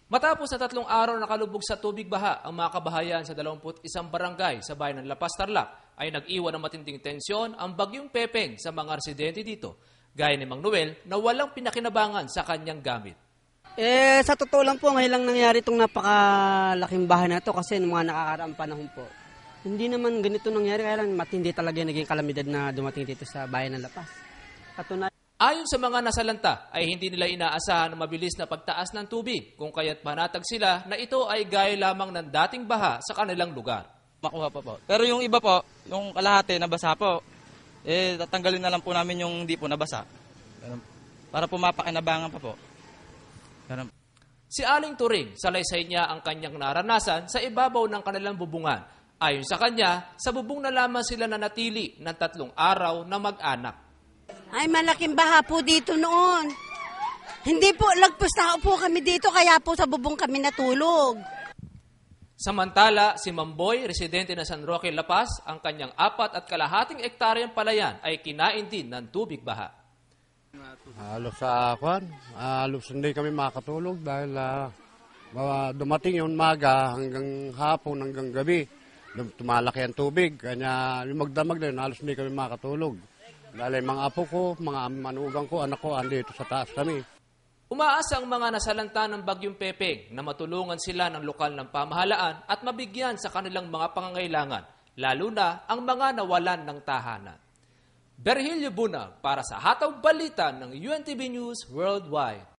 Matapos na 3 araw na nakalubog sa tubig baha ang mga kabahayan sa 21 barangay sa bayan ng Lapas, Tarlac, ay nag-iwan ng matinding tensyon ang bagyong Pepeng sa mga residente dito, gaya ni Mang Noel na walang pinakinabangan sa kanyang gamit. Sa totoo lang po, ngayon lang nangyari itong napakalaking baha na ito kasi ng mga nakakaraang panahon po. Hindi naman ganito nangyari, kaya lang matindi talaga yung naging kalamidad na dumating dito sa bayan ng Lapas. Ayon sa mga nasalanta ay hindi nila inaasahan ang mabilis na pagtaas ng tubig kung kaya't panatag sila na ito ay gaya lamang ng dating baha sa kanilang lugar. Makuha pa po. Pero yung iba po, yung kalahati nabasa po, tatanggalin na lang po namin yung hindi po nabasa. Para po mapakinabangan pa po. Si Aling Turing, salaysay niya ang kanyang naranasan sa ibabaw ng kanilang bubungan. Ayon sa kanya, sa bubong na lamang sila nanatili ng 3 araw na mag-anak. Ay, malaking baha po dito noon. Hindi po, lagpas na po kami dito, kaya po sa bubong kami natulog. Samantala, si Mamboy, residente ng San Roque, Lapas, ang kanyang 4.5 hektaryang palayan ay kinain din ng tubig baha. Halos hindi kami makatulog dahil dumating yung maga hanggang hapon, hanggang gabi. Tumalaki ang tubig, kanya magdamag na yun, halos hindi kami makatulog. Dahil mga apo ko, mga manugang ko, anak ko, andito sa taas kami. Umaasa ang mga nasalanta ng bagyong Pepeng na matulungan sila ng lokal ng pamahalaan at mabigyan sa kanilang mga pangangailangan, lalo na ang mga nawalan ng tahanan. Berhilio Bunag para sa Hataw Balita ng UNTV News Worldwide.